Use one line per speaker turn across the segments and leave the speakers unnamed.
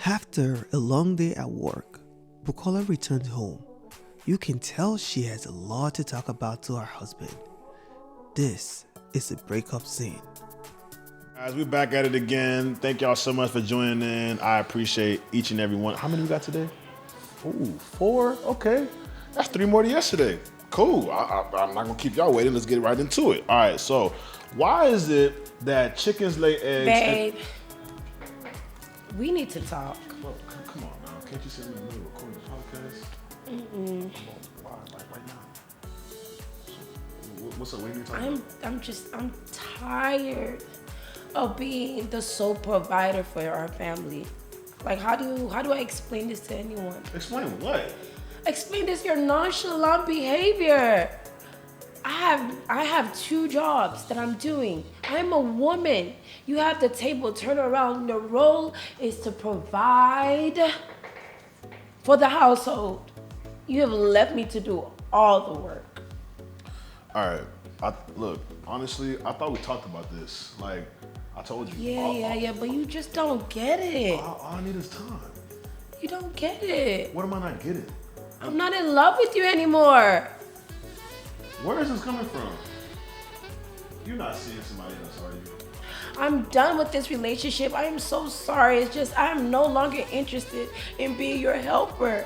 After a long day at work, Bukola returned home. You can tell she has a lot to talk about to her husband. This is a breakup scene.
Guys, we're back at it again. Thank y'all so much for joining in. I appreciate each and every one. How many we got today? Ooh, 4? Okay. That's 3 more than yesterday. Cool. I'm not going to keep y'all waiting. Let's get right into it. All right, so why is it that chickens lay eggs?
Babe, we need to talk.
Well, come on now. Can't you sit in the middle of recording the podcast? Come on. Why? Like right now? What's up? What are you talking about?
I'm tired of being the sole provider for our family. Like, how do I explain this to anyone?
Explain what?
Explain this, your nonchalant behavior. I have 2 jobs that I'm doing. I'm a woman. You have the table turned around. The role is to provide for the household. You have left me to do all the work.
All right. Look, honestly, I thought we talked about this. Like, I told you.
Yeah, but you just don't get it.
All I need is time.
You don't get it.
What am I not getting?
I'm not in love with you anymore.
Where is this coming from? You're not seeing somebody else, are you?
I'm done with this relationship. I am so sorry. It's just I'm no longer interested in being your helper.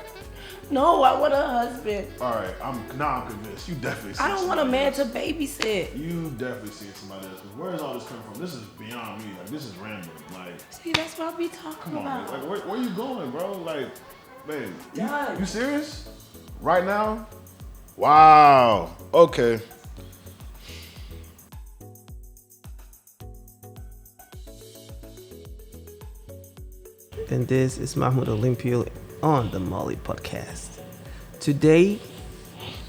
No, I want a husband.
All right, I'm convinced. You definitely see
I don't want a man to babysit.
You definitely see somebody else. Where is all this coming from? This is beyond me. Like, this is random. Like,
See, that's what we talking
come on,
about.
man. Like, where you going, bro? Like, man,
Done.
you serious? Right now? Wow. Okay.
And this is Mahmoud Olympio on the MOLY podcast. Today,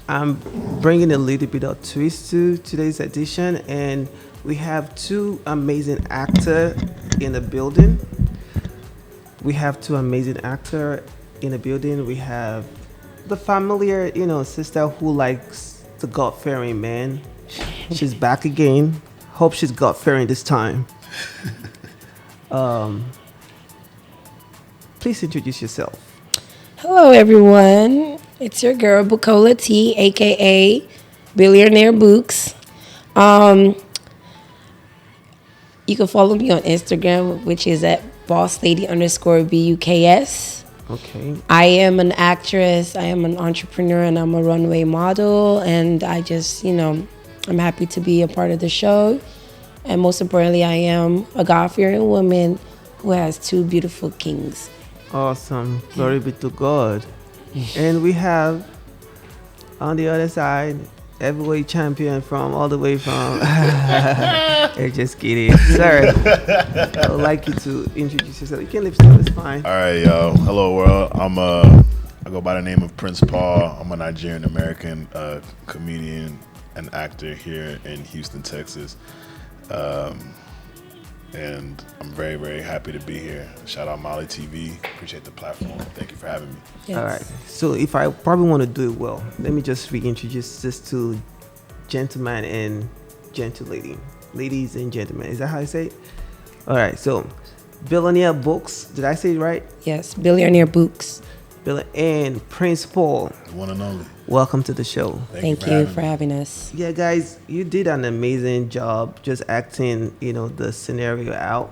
I'm bringing a little bit of twist to today's edition, and we have 2 amazing actors in the building. We have the familiar, sister who likes the God-fearing man. She's back again. Hope she's God-fearing this time. Please introduce yourself.
Hello, everyone. It's your girl, Bukola T, a.k.a. Billionaire Books. You can follow me on Instagram, which is at BossLady_BUKS.
Okay.
I am an actress, I am an entrepreneur, and I'm a runway model. And I just, I'm happy to be a part of the show. And most importantly, I am a God-fearing woman who has 2 beautiful kings.
Awesome. Glory be to God. And we have on the other side, heavyweight champion all the way from hey, just kidding. Sir, I would like you to introduce yourself. You can lift still, it's fine.
All right, yo. Hello, world. I go by the name of Prince Paul. I'm a Nigerian American comedian and actor here in Houston, Texas. And I'm very, very happy to be here. Shout out MOLY TV. Appreciate the platform. Thank you for having me.
Yes.
All right. So if I probably want to do it well, let me just reintroduce this to gentlemen and gentle lady. Ladies and gentlemen. Is that how I say it? All right. So Billionaire Books. Did I say it right?
Yes, Billionaire Books.
And Prince Paul.
The one and only.
Welcome to the show.
Thank you for having us.
Yeah, guys, you did an amazing job just acting, the scenario out.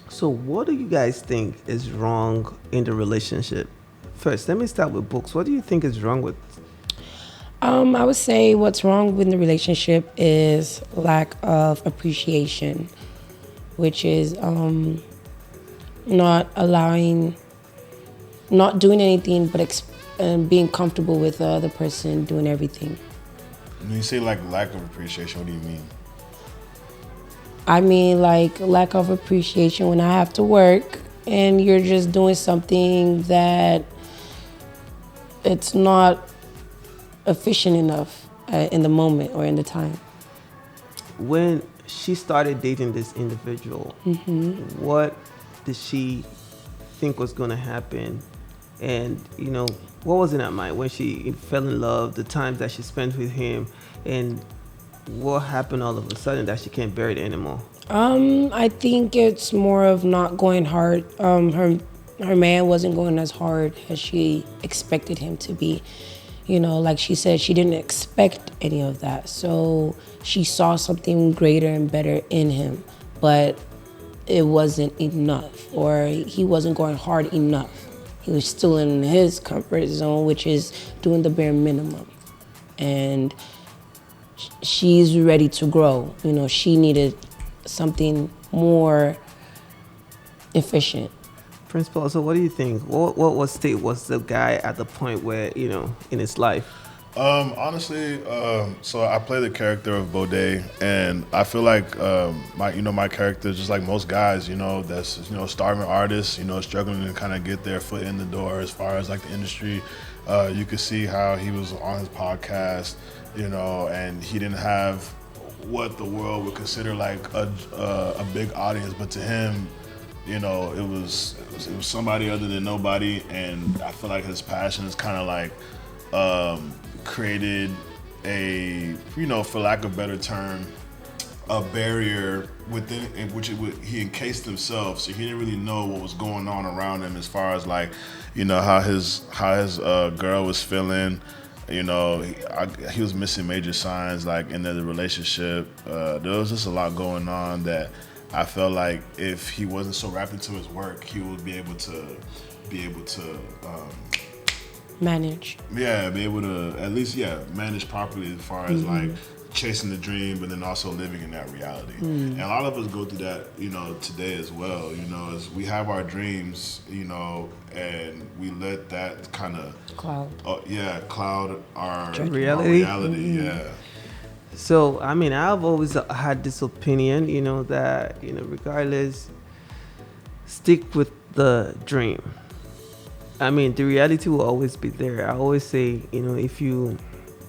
So what do you guys think is wrong in the relationship? First, let me start with Books. What do you think is wrong with?
I would say what's wrong with the relationship is lack of appreciation, which is not doing anything but being comfortable with the other person doing everything.
When you say like lack of appreciation, what do you mean?
I mean like lack of appreciation when I have to work and you're just doing something that it's not efficient enough in the moment or in the time.
When she started dating this individual, what did she think was going to happen? And, what was in her mind when she fell in love, the times that she spent with him, and what happened all of a sudden that she can't bear it anymore?
I think it's more of not going hard. Her her man wasn't going as hard as she expected him to be. You know, like she said, she didn't expect any of that. So she saw something greater and better in him, but it wasn't enough, or he wasn't going hard enough. He was still in his comfort zone, which is doing the bare minimum. And she's ready to grow. You know, she needed something more efficient.
Principal, so what do you think? What state was the guy at the point where, in his life?
Honestly, so I play the character of Baudet, and I feel like my character, just like most guys, that's starving artists, struggling to kind of get their foot in the door as far as like the industry. You could see how he was on his podcast, and he didn't have what the world would consider like a big audience, but to him, it was somebody other than nobody, and I feel like his passion is kind of like created a, for lack of a better term, a barrier within in which he encased himself, so he didn't really know what was going on around him as far as like, how his girl was feeling. He was missing major signs like in the relationship. There was just a lot going on that I felt like if he wasn't so wrapped into his work, he would be able to
Manage.
Yeah, be able to at least manage properly as far as like chasing the dream, but then also living in that reality. And a lot of us go through that, today as well. As we have our dreams, and we let that kind of cloud our
reality.
Yeah.
So, I've always had this opinion, that, regardless, stick with the dream. The reality will always be there. I always say, if you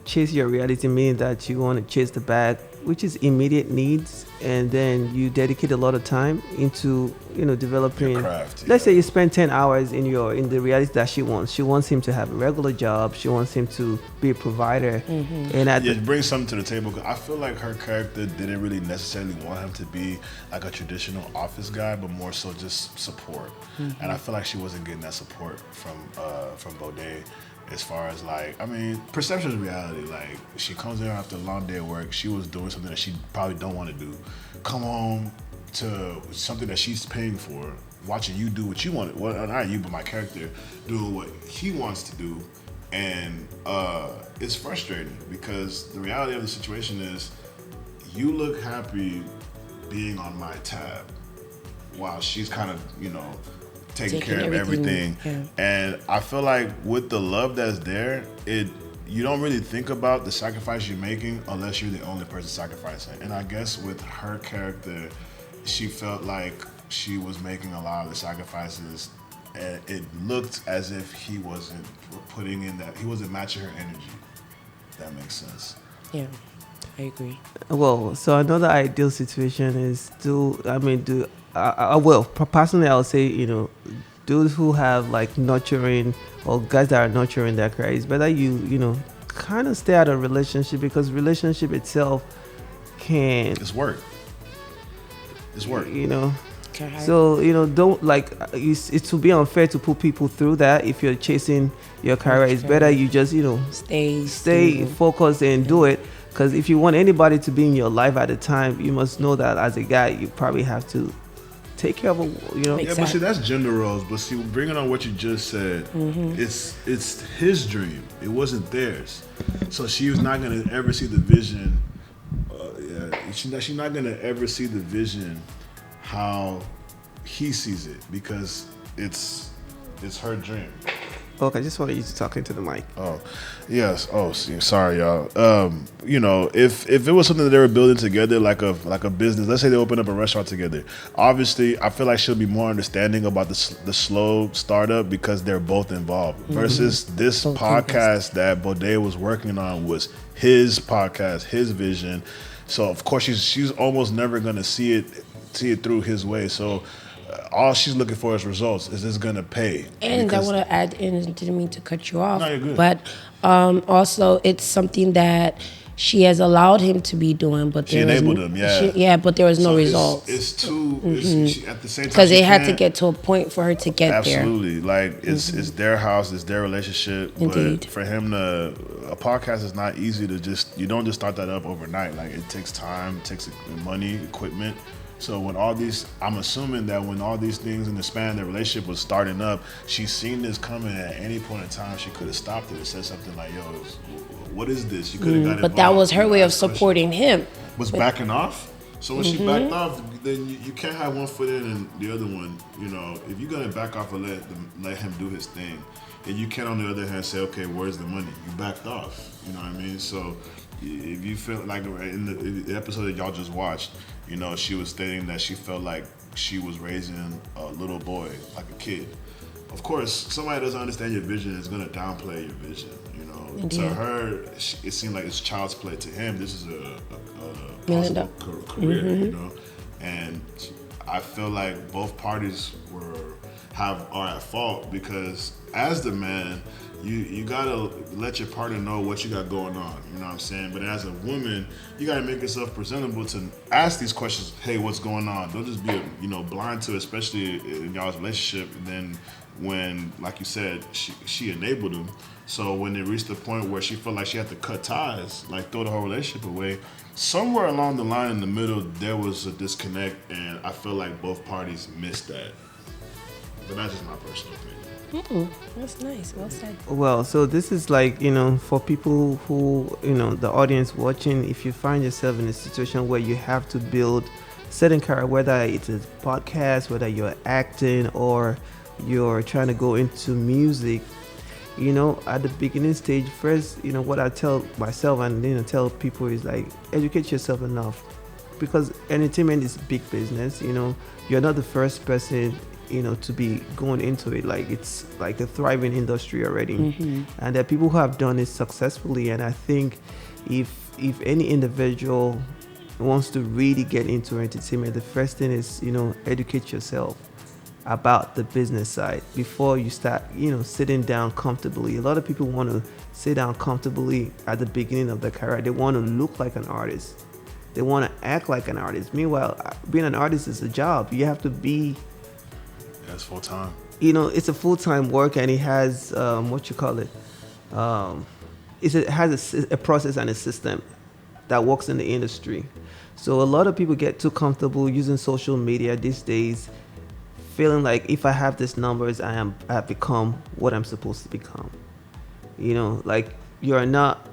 chase your reality, meaning that you want to chase the bag, which is immediate needs, and then you dedicate a lot of time into, developing.
Your craft,
Let's say you spend 10 hours in the reality that she wants. She wants him to have a regular job. She wants him to be a provider. And
bring something to the table. 'Cause I feel like her character didn't really necessarily want him to be like a traditional office guy, but more so just support. And I feel like she wasn't getting that support from Baudet. As far as like, perception is reality. Like, she comes in after a long day of work. She was doing something that she probably don't want to do. Come home to something that she's paying for, watching you do what you want. Well, not you, but my character doing what he wants to do, and it's frustrating because the reality of the situation is, you look happy being on my tab, while she's kind of taking care of everything.
Yeah.
And I feel like with the love that's there, you don't really think about the sacrifice you're making unless you're the only person sacrificing. And I guess with her character, she felt like she was making a lot of the sacrifices, and it looked as if he wasn't putting in that, he wasn't matching her energy. If that makes sense.
Yeah, I agree.
well, so another ideal situation is personally, I would say, those who have like nurturing, or guys that are nurturing their career, it's better you kind of stay out of relationship, because relationship itself can,
It's work.
so don't like, it would be unfair to put people through that. If you're chasing your career, it's better you just stay focused and do it. Because if you want anybody to be in your life at the time, you must know that as a guy, you probably have to take care of
Exactly.
Yeah, but see, that's gender roles. But see, bringing on what you just said, it's his dream. It wasn't theirs. So she was not gonna ever see the vision. She's not gonna ever see the vision how he sees it, because it's her dream.
Okay, I just wanted you to talk into the mic.
Oh, yes. Oh, sorry, y'all. If it was something that they were building together, like a business, let's say they open up a restaurant together. Obviously, I feel like she'll be more understanding about the slow startup, because they're both involved. Versus this podcast that Baudet was working on was his podcast, his vision. So of course she's almost never gonna see it through his way. So all she's looking for is results. Is this gonna pay?
And I want to add in, didn't mean to cut you off,
No, you're good.
but also it's something that she has allowed him to be doing, but
She enabled him, yeah.
yeah, but there was no
So
results.
It's too. It's, at the same time,
Because
she
it had to
can't-
get to a point for her to get
Absolutely, like it's their house, it's their relationship.
Indeed.
But for him to a podcast is not easy to just. You don't just start that up overnight. Like it takes time, it takes money, equipment. So when all these, I'm assuming that when all these things in the span of the relationship was starting up, she's seen this coming at any point in time. She could have stopped it and said something like, "Yo, what is this?" You could have got
But that
involved,
was her
you know,
way of
ask questions.
supporting him.
Was backing off. So when she backed off, then you can't have one foot in and the other one. You know, if you're gonna back off and let him do his thing, and you can't on the other hand say, okay, where's the money? You backed off. You know what I mean? So if you feel like in the episode that y'all just watched, you know, she was stating that she felt like she was raising a little boy, like a kid. Of course, somebody that doesn't understand your vision is gonna downplay your vision. You know,
Indeed.
to her, it seemed like it's child's play. To him, this is a
Million
possible career. You know, and I feel like both parties are at fault because as the man, you gotta let your partner know what you got going on. You know what I'm saying? But as a woman, you gotta make yourself presentable to ask these questions. Hey, what's going on? Don't just be blind to it, especially in y'all's relationship. And then when, like you said, she enabled him. So when it reached the point where she felt like she had to cut ties, like throw the whole relationship away, somewhere along the line in the middle, there was a disconnect, and I feel like both parties missed that. But that's just my personal opinion.
That's nice. Well said.
Well, so this is like, for people who, the audience watching, if you find yourself in a situation where you have to build certain character, whether it's a podcast, whether you're acting or you're trying to go into music, at the beginning stage, first, what I tell myself and tell people is like, educate yourself enough, because entertainment is big business. You're not the first person to be going into it. Like, it's like a thriving industry already. And there are people who have done it successfully. And I think if any individual wants to really get into entertainment, the first thing is, educate yourself about the business side before you start, sitting down comfortably. A lot of people want to sit down comfortably at the beginning of their career. They want to look like an artist. They want to act like an artist. Meanwhile, being an artist is a job. You have to be,
That's full time.
it's a full-time work, and it has it has a process and a system that works in the industry. So a lot of people get too comfortable using social media these days, feeling like if I have these numbers, I have become what I'm supposed to become. Like, you're not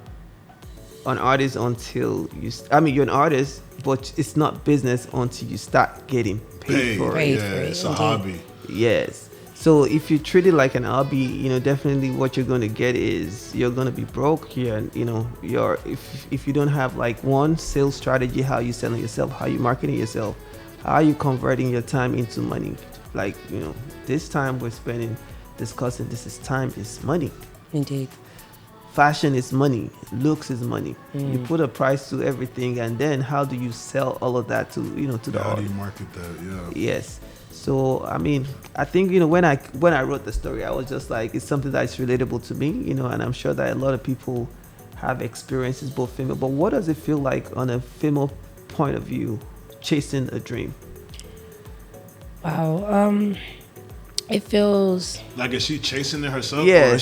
an artist until you're an artist, but it's not business until you start getting paid for it.
Yeah, it's a hobby.
Yes. So if you treat it like an hobby, definitely what you're going to get is you're going to be broke here. And, if you don't have like one sales strategy, how you selling yourself, how you marketing yourself, how are you converting your time into money? Like, this time we're spending discussing time is money.
Indeed.
Fashion is money. Looks is money. You put a price to everything, and then how do you sell all of that to to the
How do
audience?
you market that? Yeah.
Yes. So I think when I wrote the story, I was just like, it's something that's relatable to me, and I'm sure that a lot of people have experiences, both female. But what does it feel like on a female point of view, chasing a dream?
Wow. It feels
Like, is she chasing it herself,
Yes.
or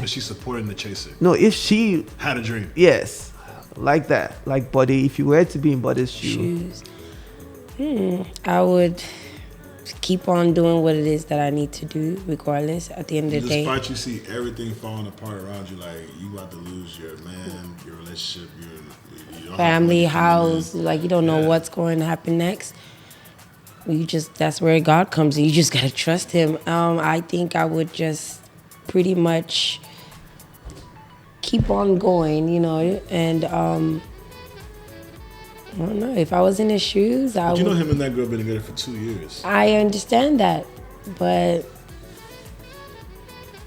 is she supporting the chaser?
No, if she,
Had a dream.
yes, like that, like Buddy. If you were to be in Buddy's shoes,
I would keep on doing what it is that I need to do, regardless. At the end of the day,
Despite you see everything falling apart around you, like you about to lose your man, your relationship, you don't have
family,
money coming in.
house, like you don't know
Yeah.
what's going to happen next. That's where God comes in. You just gotta trust Him. I think I would just pretty much keep on going, and I don't know. If I was in his shoes, I
But you know
would.
him and that girl been together for 2 years.
I understand that, but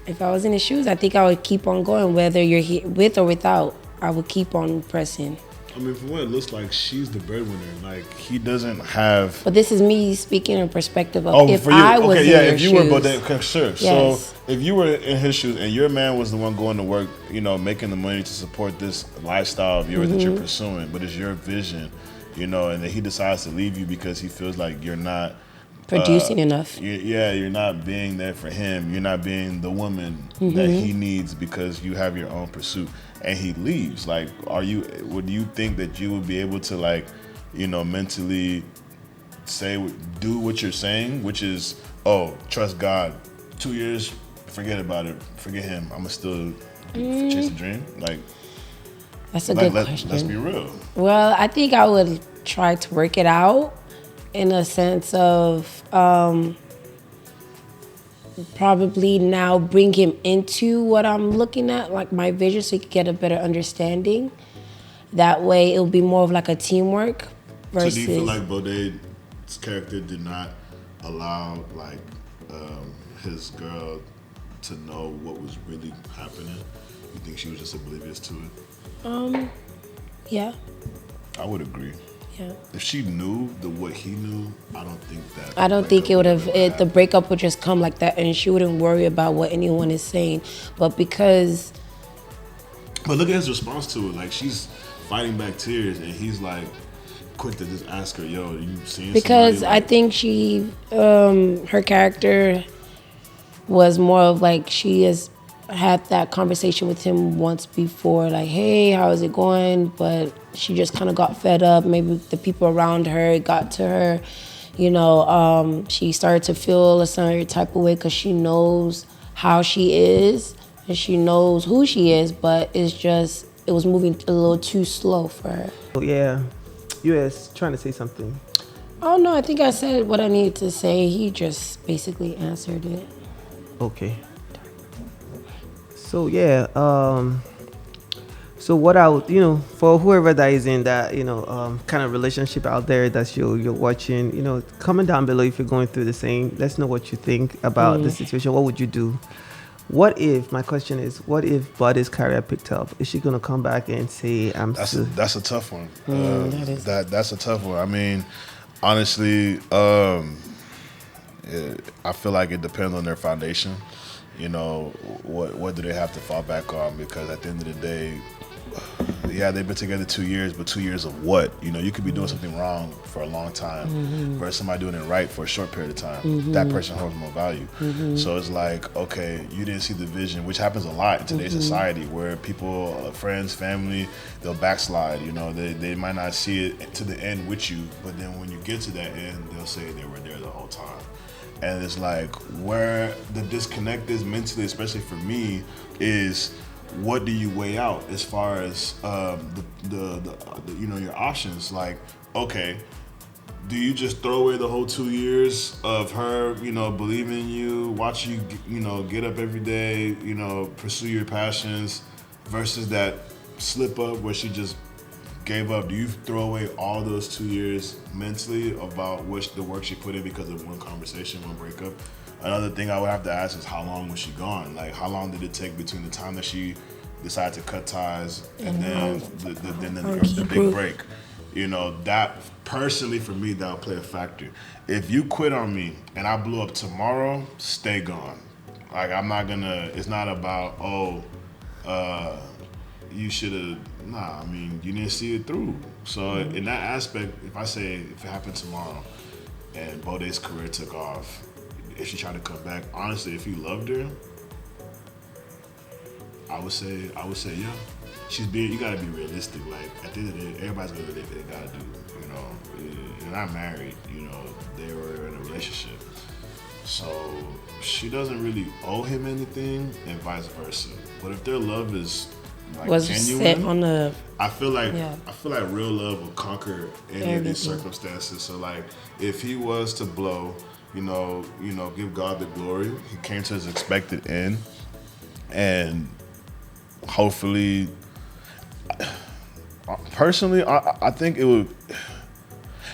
if I was in his shoes, I think I would keep on going, whether you're here with or without. I would keep on pressing.
I mean, from what it looks like, she's the breadwinner. Like, he doesn't have.
But this is me speaking in perspective of
Oh,
if
for you,
I was
okay,
in
yeah.
your
If you were, but
shoes.
then, okay, sure.
Yes.
So, if you were in his shoes and your man was the one going to work, making the money to support this lifestyle of yours that you're pursuing, but it's your vision, and then he decides to leave you because he feels like you're not
Producing enough.
you're not being there for him. You're not being the woman that he needs because you have your own pursuit, and he leaves. Like, would you think that you would be able to, like, mentally do what you're saying, which is, oh, trust God. 2 years, forget about it. Forget him. I'm gonna still chase the dream. Like,
That's a good
let's
question.
be real.
Well, I think I would try to work it out in a sense of probably now bring him into what I'm looking at, like my vision, so he could get a better understanding. That way, it'll be more of like a teamwork versus.
So do you feel like Boday's character did not allow, like, his girl to know what was really happening? You think she was just oblivious to it?
Yeah,
I would agree.
yeah.
If she knew what he knew, I don't think that.
I don't think it would have. The
happened.
breakup would just come like that, and she wouldn't worry about what anyone is saying. But because
But look at his response to it. Like, she's fighting back tears, and he's like quick to just ask her, "Yo, you seeing?"
because
somebody?
I think she, her character was more of like she has had that conversation with him once before, like, hey, how is it going? But she just kind of got fed up. Maybe the people around her got to her. She started to feel a certain type of way because she knows how she is and she knows who she is, but it was moving a little too slow for her.
Oh, yeah. U.S. trying to say something.
Oh no, I think I said what I needed to say. He just basically answered it.
Okay. So yeah, so what I would, for whoever that is in that, kind of relationship out there that you're watching, comment down below if you're going through the same. Let's know what you think about the situation. What would you do? My question is, what if Buddy's career picked up? Is she gonna come back and say,
That's a tough one.
That is.
That's a tough one. I mean, honestly, I feel like it depends on their foundation. What do they have to fall back on? Because at the end of the day, yeah, they've been together 2 years, but 2 years of what? You could be doing something wrong for a long time versus somebody doing it right for a short period of time. That person holds more value. So it's like, okay, you didn't see the vision, which happens a lot in today's society where people, friends, family, they'll backslide. They might not see it to the end with you, but then when you get to that end, they'll say they were there the whole time. And it's like where the disconnect is mentally, especially for me, is what do you weigh out as far as your options? Like, okay, do you just throw away the whole 2 years of her, believing in you, watch you, get up every day, pursue your passions, versus that slip up where she just gave up? Do you throw away all those 2 years mentally about the work she put in because of one conversation, one breakup? Another thing I would have to ask is how long was she gone? Like, how long did it take between the time that she decided to cut ties and then the big break? That personally for me, that would play a factor. If you quit on me and I blew up tomorrow, stay gone. Like, I'm not gonna. It's not about you should have. Nah, I mean, you didn't see it through. So in that aspect, if it happened tomorrow and Boday's career took off, if she tried to come back, honestly, if you loved her, I would say yeah. You gotta be realistic. Like, at the end of the day, everybody's gonna do what they gotta do. You're not married. They were in a relationship, so she doesn't really owe him anything, and vice versa. But if their love is like
Was
genuine,
set on the.
I feel like
Yeah.
real love will conquer any of these circumstances. So like, if he was to blow, give God the glory. He came to his expected end, and hopefully, personally, I think it would.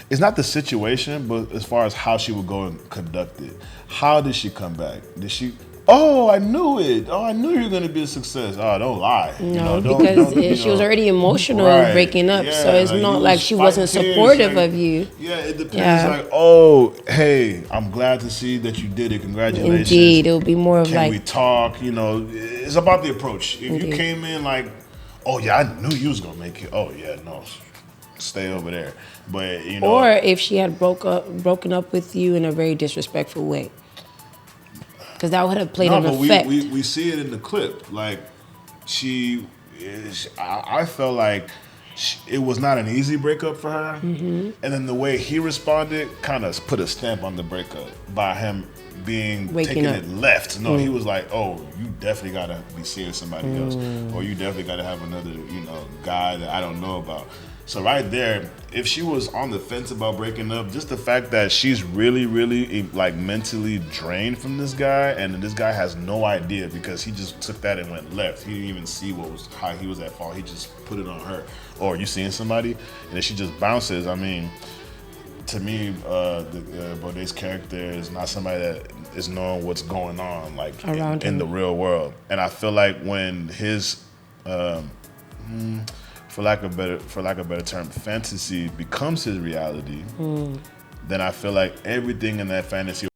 It's not the situation, but as far as how she would go and conduct it. How did she come back? oh, I knew it. Oh, I knew you were gonna be a success. Oh, don't lie.
No, because she was already emotional breaking up, so it's not like she wasn't supportive of you.
Yeah, it depends. Like, oh, hey, I'm glad to see that you did it. Congratulations.
Indeed, it would be more of
Can we talk? You know, it's about the approach. If you came in like, oh yeah, I knew you was gonna make it. Oh yeah, no, stay over there. But you know,
or if she had broken up with you in a very disrespectful way, because that would have played an effect.
We see it in the clip. Like I felt like it was not an easy breakup for her, and then the way he responded kind of put a stamp on the breakup by him taking it left. No, he was like, "Oh, you definitely gotta be seeing somebody else, or you definitely gotta have another, guy that I don't know about." So right there, if she was on the fence about breaking up, just the fact that she's really, really like mentally drained from this guy, and this guy has no idea because he just took that and went left. He didn't even see how he was at fault. He just put it on her. Or you seeing somebody, and then she just bounces. I mean, to me, Bodet's character is not somebody that is knowing what's going on like in the real world. And I feel like when his for lack of a better term, fantasy becomes his reality, then I feel like everything in that fantasy